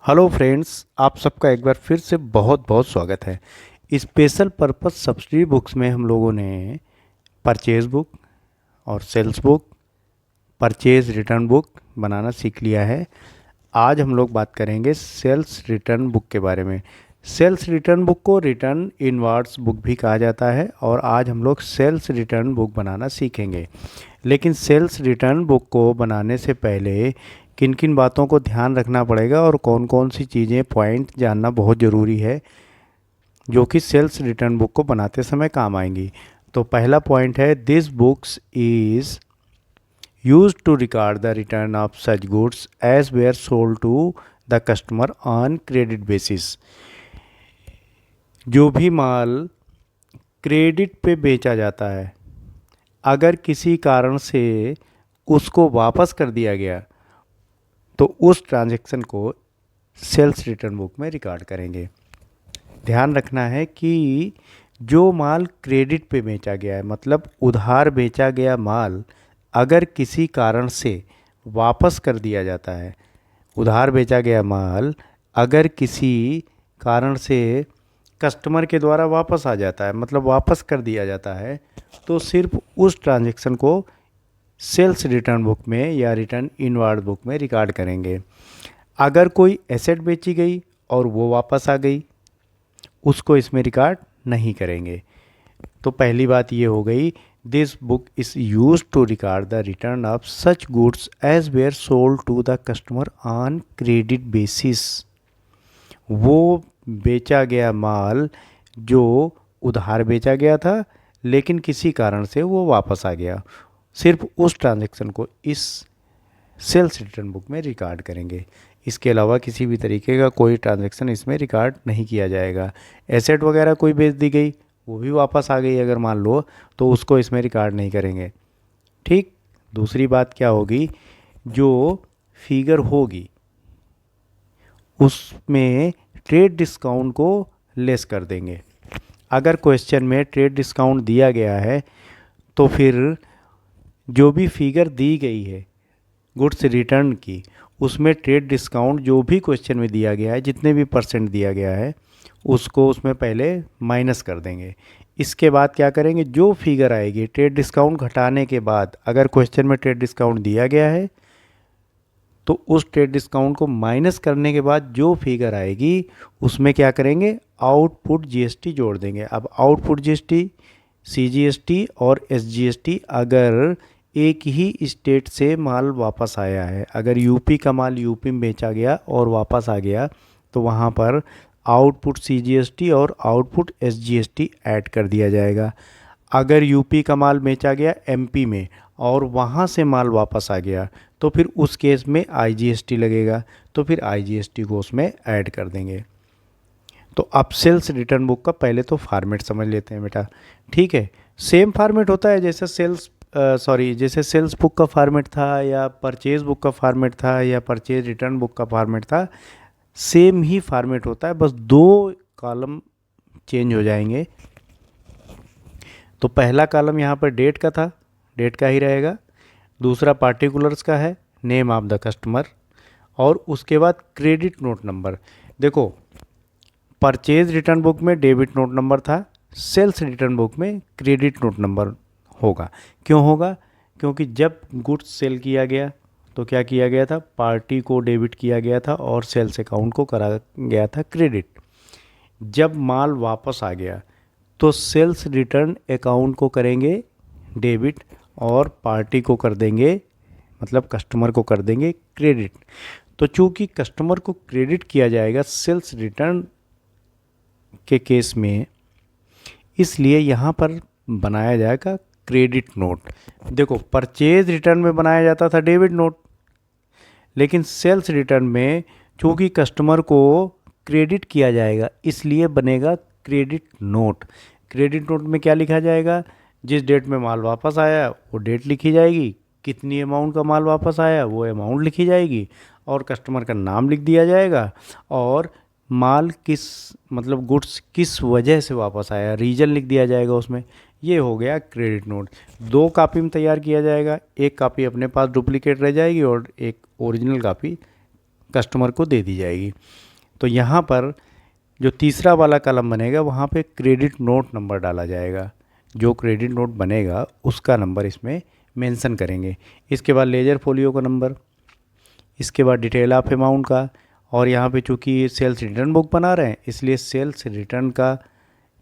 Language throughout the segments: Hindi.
हेलो फ्रेंड्स, आप सबका एक बार फिर से बहुत बहुत स्वागत है। स्पेशल पर्पस सब्सिडी बुक्स में हम लोगों ने परचेज बुक और sales book, purchase return book बनाना सीख लिया है। आज हम लोग बात करेंगे सेल्स रिटर्न बुक के बारे में। सेल्स रिटर्न बुक को रिटर्न इनवार्ड्स बुक भी कहा जाता है और आज हम लोग सेल्स रिटर्न बुक बनाना सीखेंगे। लेकिन सेल्स रिटर्न बुक को बनाने से पहले किन किन बातों को ध्यान रखना पड़ेगा और कौन कौन सी चीज़ें पॉइंट जानना बहुत ज़रूरी है जो कि सेल्स रिटर्न बुक को बनाते समय काम आएंगी। तो पहला पॉइंट है, this books is use to record the return of such goods as were sold to the customer on credit basis. जो भी माल क्रेडिट पे बेचा जाता है, अगर किसी कारण से उसको वापस कर दिया गया तो उस ट्रांजैक्शन को सेल्स रिटर्न बुक में रिकॉर्ड करेंगे। ध्यान रखना है कि जो माल क्रेडिट पे बेचा गया है, मतलब उधार बेचा गया माल अगर किसी कारण से वापस कर दिया जाता है, उधार बेचा गया माल अगर किसी कारण से कस्टमर के द्वारा वापस आ जाता है, मतलब वापस कर दिया जाता है, तो सिर्फ उस ट्रांजैक्शन को सेल्स रिटर्न बुक में या रिटर्न इनवार्ड बुक में रिकॉर्ड करेंगे। अगर कोई एसेट बेची गई और वो वापस आ गई, उसको इसमें रिकॉर्ड नहीं करेंगे। तो पहली बात ये हो गई, this book is use to record the return of such goods as were sold to the customer on credit basis. वो बेचा गया माल जो उधार बेचा गया था लेकिन किसी कारण से वो वापस आ गया, सिर्फ उस ट्रांजैक्शन को इस सेल्स रिटर्न बुक में रिकॉर्ड करेंगे। इसके अलावा किसी भी तरीके का कोई ट्रांजैक्शन इसमें रिकॉर्ड नहीं किया जाएगा। एसेट वगैरह कोई बेच दी गई, वो भी वापस आ गई अगर मान लो, तो उसको इसमें रिकॉर्ड नहीं करेंगे। ठीक। दूसरी बात क्या होगी, जो फिगर होगी उसमें ट्रेड डिस्काउंट को लेस कर देंगे। अगर क्वेश्चन में ट्रेड डिस्काउंट दिया गया है तो फिर जो भी फिगर दी गई है गुड्स रिटर्न की, उसमें ट्रेड डिस्काउंट जो भी क्वेश्चन में दिया गया है, जितने भी परसेंट दिया गया है, उसको उसमें पहले माइनस कर देंगे। इसके बाद क्या करेंगे, जो फिगर आएगी ट्रेड डिस्काउंट घटाने के बाद, अगर क्वेश्चन में ट्रेड डिस्काउंट दिया गया है तो उस ट्रेड डिस्काउंट को माइनस करने के बाद जो फिगर आएगी उसमें क्या करेंगे, आउटपुट जीएसटी जोड़ देंगे। अब आउटपुट जीएसटी, सीजीएसटी और एसजीएसटी अगर एक ही स्टेट से माल वापस आया है, अगर यूपी का माल यूपी में बेचा गया और वापस आ गया, तो वहाँ पर आउटपुट सीजीएसटी और आउटपुट एसजीएसटी ऐड कर दिया जाएगा। अगर यूपी का माल बेचा गया एमपी में और वहाँ से माल वापस आ गया, तो फिर उस केस में आईजीएसटी लगेगा, तो फिर आईजीएसटी को उसमें ऐड कर देंगे। तो अब सेल्स रिटर्न बुक का पहले तो फॉर्मेट समझ लेते हैं बेटा। ठीक है, सेम फॉर्मेट होता है जैसे जैसे सेल्स बुक का फॉर्मेट था या परचेज बुक का फॉर्मेट था या परचेज रिटर्न बुक का फॉर्मेट था, सेम ही फॉर्मेट होता है, बस दो कॉलम चेंज हो जाएंगे। तो पहला कॉलम यहाँ पर डेट का था, डेट का ही रहेगा। दूसरा पार्टिकुलर्स का है, नेम ऑफ द कस्टमर, और उसके बाद क्रेडिट नोट नंबर। देखो, परचेज रिटर्न बुक में डेबिट नोट नंबर था, सेल्स रिटर्न बुक में क्रेडिट नोट नंबर होगा। क्यों होगा, क्योंकि जब गुड्स सेल किया गया तो क्या किया गया था, पार्टी को डेबिट किया गया था और सेल्स अकाउंट को करा गया था क्रेडिट। जब माल वापस आ गया तो सेल्स रिटर्न अकाउंट को करेंगे डेबिट और पार्टी को कर देंगे, मतलब कस्टमर को कर देंगे क्रेडिट। तो चूंकि कस्टमर को क्रेडिट किया जाएगा सेल्स रिटर्न के केस में, इसलिए यहाँ पर बनाया जाएगा क्रेडिट नोट। देखो, परचेज रिटर्न में बनाया जाता था डेबिट नोट, लेकिन सेल्स रिटर्न में चूंकि कस्टमर को क्रेडिट किया जाएगा इसलिए बनेगा क्रेडिट नोट। क्रेडिट नोट में क्या लिखा जाएगा, जिस डेट में माल वापस आया वो डेट लिखी जाएगी, कितनी अमाउंट का माल वापस आया वो अमाउंट लिखी जाएगी, और कस्टमर का नाम लिख दिया जाएगा, और माल किस, मतलब गुड्स किस वजह से वापस आया, रीजन लिख दिया जाएगा उसमें। ये हो गया क्रेडिट नोट। दो कॉपी में तैयार किया जाएगा, एक कॉपी अपने पास डुप्लीकेट रह जाएगी और एक ओरिजिनल कॉपी कस्टमर को दे दी जाएगी। तो यहाँ पर जो तीसरा वाला कॉलम बनेगा वहाँ पे क्रेडिट नोट नंबर डाला जाएगा। जो क्रेडिट नोट बनेगा उसका नंबर इसमें मेंशन करेंगे। इसके बाद लेजर फोलियो का नंबर, इसके बाद डिटेल ऑफ अमाउंट का, और यहाँ पे चूँकि सेल्स रिटर्न बुक बना रहे हैं इसलिए सेल्स रिटर्न का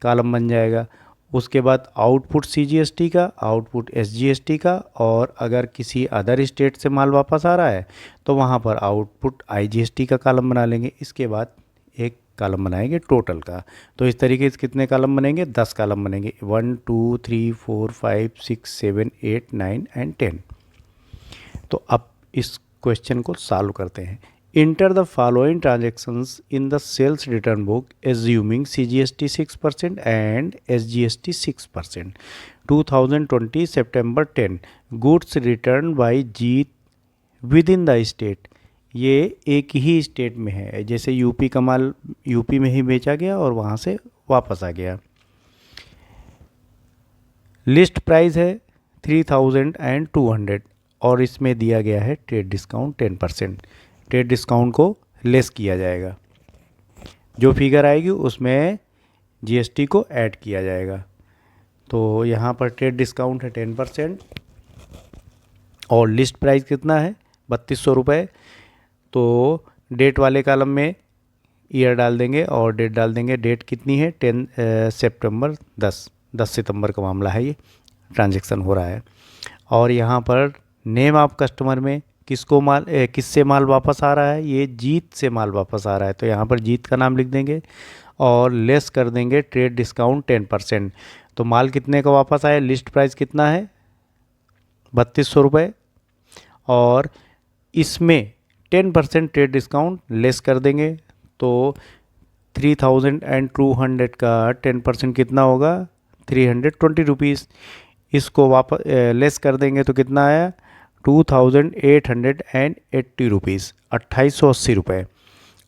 कॉलम बन जाएगा। उसके बाद आउटपुट सीजीएसटी का, आउटपुट एसजीएसटी का, और अगर किसी अदर स्टेट से माल वापस आ रहा है तो वहाँ पर आउटपुट आईजीएसटी का कॉलम बना लेंगे। इसके बाद एक कॉलम बनाएंगे टोटल का। तो इस तरीके से कितने कॉलम बनेंगे? 10 कॉलम बनेंगे, 1 2 3 4 5 6 7 8 9 एंड 10। तो अब इस क्वेश्चन को सॉल्व करते हैं। Enter the following transactions in the sales return book assuming CGST 6% and SGST 6%। 2020 सितंबर 10 goods return by Jeet within the state. ये एक ही स्टेट में है, जैसे यूपी का माल यूपी में ही बेचा गया और वहाँ से वापस आ गया। लिस्ट प्राइस है 3200 और इसमें दिया गया है ट्रेड डिस्काउंट 10%। ट्रेड डिस्काउंट को लेस किया जाएगा, जो फिगर आएगी उसमें जीएसटी को ऐड किया जाएगा। तो यहाँ पर ट्रेड डिस्काउंट है 10% और लिस्ट प्राइस कितना है? 3200 रुपये। तो डेट वाले कॉलम में ईयर डाल देंगे और डेट डाल देंगे। डेट कितनी है? 10 सितंबर 10 सितंबर का मामला है, ये ट्रांजैक्शन हो रहा है। और यहाँ पर नेम ऑफ कस्टमर में किससे माल वापस आ रहा है? ये जीत से माल वापस आ रहा है, तो यहाँ पर जीत का नाम लिख देंगे और लेस कर देंगे ट्रेड डिस्काउंट 10%। तो माल कितने का वापस आया? लिस्ट प्राइस कितना है? 3200 रुपये, और इसमें 10% ट्रेड डिस्काउंट लेस कर देंगे। तो 3200 का 10% कितना होगा? 320 रुपीज़। इसको वापस लेस कर देंगे तो कितना आया? 2880 रुपीज़, 2880 रुपये।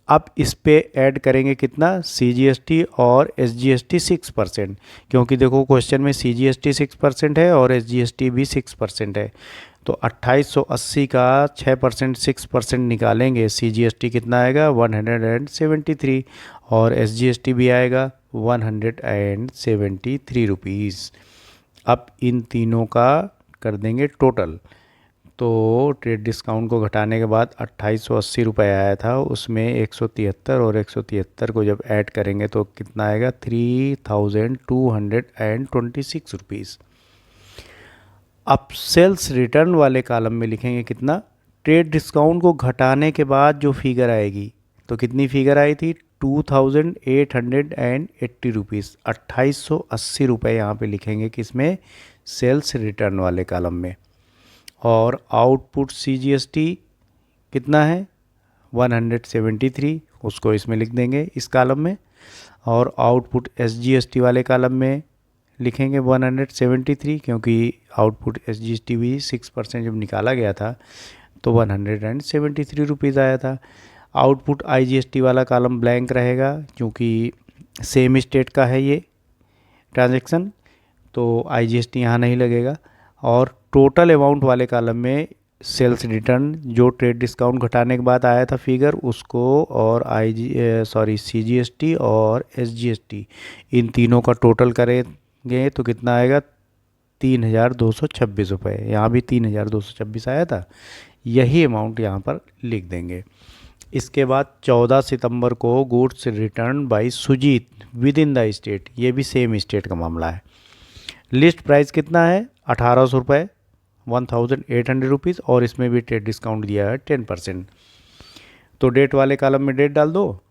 अब इस पे ऐड करेंगे कितना? सीजीएसटी और एसजीएसटी 6%, क्योंकि देखो क्वेश्चन में सीजीएसटी 6% है और एसजीएसटी भी 6% है। तो 2880 का 6% 6% निकालेंगे, सीजीएसटी कितना आएगा? 173 और एसजीएसटी भी आएगा 173 रुपीज़। अब इन तीनों का कर देंगे टोटल। तो ट्रेड डिस्काउंट को घटाने के बाद 2880 रुपये आया था, उसमें 173 और 173 को जब ऐड करेंगे तो कितना आएगा? 3226 रुपीज़। अब सेल्स रिटर्न वाले कॉलम में लिखेंगे कितना? ट्रेड डिस्काउंट को घटाने के बाद जो फिगर आएगी, तो कितनी फिगर आई थी? 2880 रुपीज़, 2880 रुपये यहाँ पे लिखेंगे किसमें? सेल्स रिटर्न वाले कॉलम में। और आउटपुट सीजीएसटी कितना है? 173, उसको इसमें लिख देंगे इस कॉलम में। और आउटपुट एसजीएसटी वाले कॉलम में लिखेंगे 173, क्योंकि आउटपुट एसजीएसटी भी 6% जब निकाला गया था तो 173 रुपीज़ आया था। आउटपुट आईजीएसटी वाला कॉलम ब्लैंक रहेगा, क्योंकि सेम स्टेट का है ये ट्रांजैक्शन, तो आईजीएसटी यहाँ नहीं लगेगा। और टोटल अमाउंट वाले कॉलम में सेल्स रिटर्न जो ट्रेड डिस्काउंट घटाने के बाद आया था फिगर, उसको और सीजीएसटी और एसजीएसटी इन तीनों का टोटल करेंगे तो कितना आएगा? 3226 रुपये। यहाँ भी 3226 आया था, यही अमाउंट यहाँ पर लिख देंगे। इसके बाद 14 सितंबर को goods return by Sujeet within the state, ये भी सेम स्टेट का मामला है। लिस्ट प्राइस कितना है? 1800 रुपये, 1800 रुपीज़, और इसमें भी ट्रेड डिस्काउंट दिया है 10%। तो डेट वाले कॉलम में डेट डाल दो,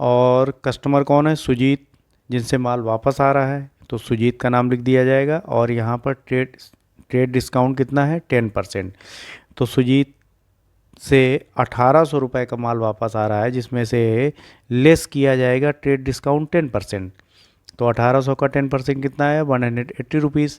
और कस्टमर कौन है? सुजीत, जिनसे माल वापस आ रहा है, तो सुजीत का नाम लिख दिया जाएगा। और यहाँ पर ट्रेड डिस्काउंट कितना है? 10%। तो सुजीत से 1800 रुपये का माल वापस आ रहा है, जिसमें से लेस किया जाएगा ट्रेड डिस्काउंट 10%। तो 1800 का 10% कितना है? 180 रुपीज़।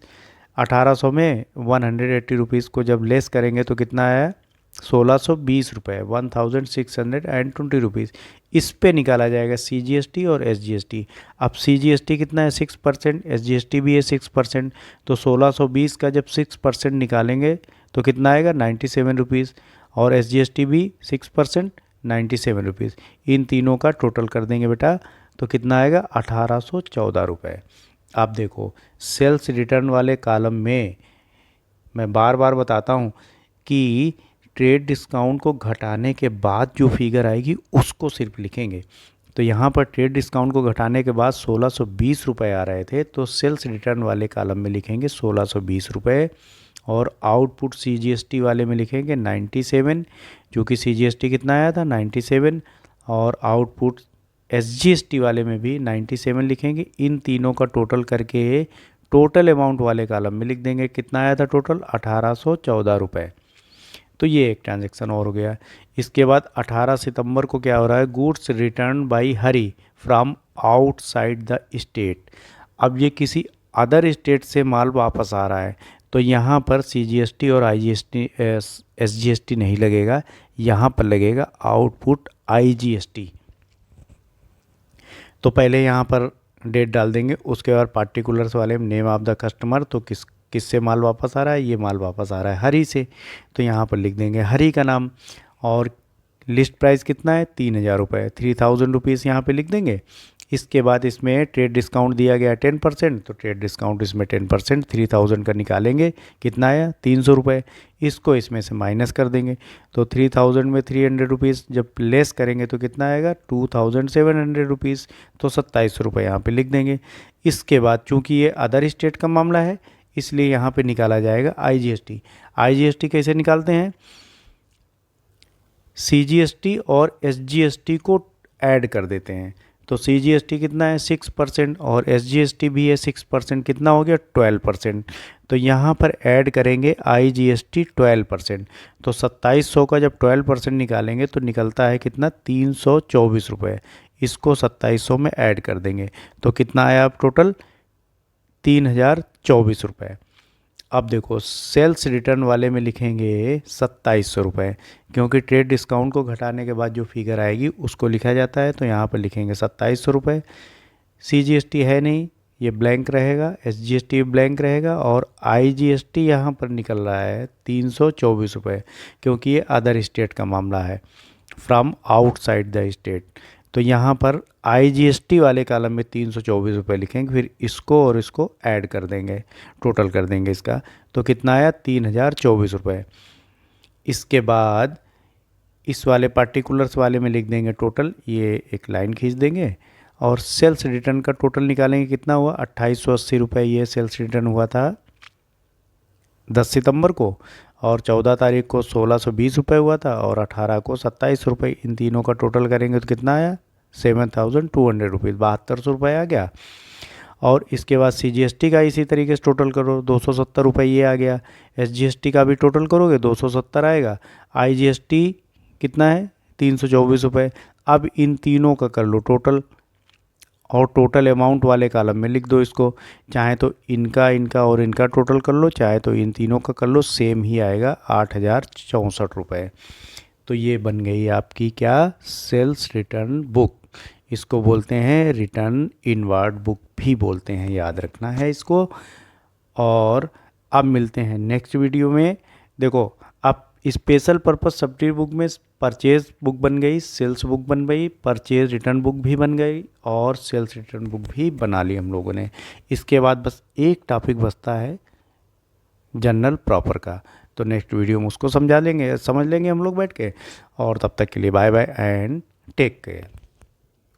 1800 में 180 रुपीज़ को जब लेस करेंगे तो कितना आया? 1620 रुपये, 1620 रुपीज़। इस पे निकाला जाएगा सीजीएसटी और एसजीएसटी। अब सीजीएसटी कितना है? 6%, एसजीएसटी भी है 6%। तो 1620 का जब 6% निकालेंगे तो कितना आएगा? 97 रुपीज़। और एसजीएसटी भी 6%, 97 रुपीज़। इन तीनों का टोटल कर देंगे बेटा तो कितना आएगा 1814 रुपये। आप देखो सेल्स रिटर्न वाले कॉलम में मैं बार बार बताता हूँ कि ट्रेड डिस्काउंट को घटाने के बाद जो फिगर आएगी उसको सिर्फ लिखेंगे। तो यहाँ पर ट्रेड डिस्काउंट को घटाने के बाद 1620 रुपये आ रहे थे, तो सेल्स रिटर्न वाले कॉलम में लिखेंगे 1620 रुपये, और आउटपुट सीजीएसटी वाले में लिखेंगे 97, जो कि सीजीएसटी कितना आया था 97, और आउटपुट एसजीएसटी वाले में भी 97 लिखेंगे। इन तीनों का टोटल करके टोटल अमाउंट वाले कॉलम में लिख देंगे कितना आया था टोटल 1814 रुपये। तो ये एक ट्रांजैक्शन और हो गया। इसके बाद 18 सितंबर को क्या हो रहा है, goods written by Hari from outside the state. अब ये किसी अदर स्टेट से माल वापस आ रहा है, तो यहाँ पर सीजीएसटी और आईजीएसटी एसजीएसटी नहीं लगेगा, यहाँ पर लगेगा आउटपुट आईजीएसटी। तो पहले यहाँ पर डेट डाल देंगे, उसके बाद पार्टिकुलर्स वाले में नेम ऑफ द कस्टमर, तो किससे माल वापस आ रहा है, ये माल वापस आ रहा है हरी से, तो यहाँ पर लिख देंगे हरी का नाम। और लिस्ट प्राइस कितना है 3000 रुपये, 3000 रुपीज़ यहाँ पे लिख देंगे। इसके बाद इसमें ट्रेड डिस्काउंट दिया गया 10%, तो ट्रेड डिस्काउंट इसमें 10% 3000 का निकालेंगे, कितना आया 300 रुपये। इसको इसमें से माइनस कर देंगे, तो 3000 में 300 रुपीज़ जब लेस करेंगे तो कितना आएगा 2700 रुपीज़, तो 2700 रुपये यहाँ पे लिख देंगे। इसके बाद चूँकि ये अदर स्टेट का मामला है इसलिए यहाँ पे निकाला जाएगा आईजीएसटी। आईजीएसटी कैसे निकालते हैं, सीजीएसटी और एसजीएसटी को ऐड कर देते हैं। तो सीजीएसटी कितना है 6% और एसजीएसटी भी है 6%, कितना हो गया 12%। तो यहाँ पर ऐड करेंगे आईजीएसटी 12%, तो 2700 का जब 12% निकालेंगे तो निकलता है कितना 324 रुपये। इसको 2700 में ऐड कर देंगे तो कितना आया अब टोटल 3024 रुपये। अब देखो सेल्स रिटर्न वाले में लिखेंगे 2700 रुपये, क्योंकि ट्रेड डिस्काउंट को घटाने के बाद जो फिगर आएगी उसको लिखा जाता है, तो यहाँ पर लिखेंगे 2700 रुपये। सीजीएसटी है नहीं, ये ब्लैंक रहेगा, एसजीएसटी ब्लैंक रहेगा, और आईजीएसटी यहाँ पर निकल रहा है 324 रुपये, क्योंकि ये अदर स्टेट का मामला है, फ्रॉम आउटसाइड द स्टेट। तो यहाँ पर आईजीएसटी वाले कॉलम में 324 रुपये लिखेंगे, फिर इसको और इसको ऐड कर देंगे, टोटल कर देंगे इसका, तो कितना आया 3024 रुपये। इसके बाद इस वाले पार्टिकुलर्स वाले में लिख देंगे टोटल, ये एक लाइन खींच देंगे, और सेल्स रिटर्न का टोटल निकालेंगे, कितना हुआ 2880 रुपये। ये सेल्स रिटर्न हुआ था 10 सितंबर को, और 14 तारीख को 1620 रुपये हुआ था, और 18 को 27 रुपये। इन तीनों का टोटल करेंगे तो कितना आया 7200 रुपीज़, 7200 रुपये आ गया। और इसके बाद सीजीएसटी का इसी तरीके से टोटल करो, 270 रुपये ये आ गया। एसजीएसटी का भी टोटल करोगे 270 आएगा। आईजीएसटी कितना है 324 रुपये। अब इन तीनों का कर लो टोटल, और टोटल अमाउंट वाले कॉलम में लिख दो इसको, चाहे तो इनका और इनका टोटल कर लो, चाहे तो इन तीनों का कर लो, सेम ही आएगा 8064 रुपये। तो ये बन गई आपकी क्या सेल्स रिटर्न बुक। इसको बोलते हैं रिटर्न इनवार्ड बुक भी बोलते हैं, याद रखना है इसको। और अब मिलते हैं नेक्स्ट वीडियो में। देखो अब स्पेशल पर्पस सब्सिडी बुक में परचेज बुक बन गई, सेल्स बुक बन गई, परचेज रिटर्न बुक भी बन गई, और सेल्स रिटर्न बुक भी बना ली हम लोगों ने। इसके बाद बस एक टॉपिक बचता है जनरल प्रॉपर का, तो नेक्स्ट वीडियो में उसको समझ लेंगे हम लोग बैठ के। और तब तक के लिए bye bye and take care.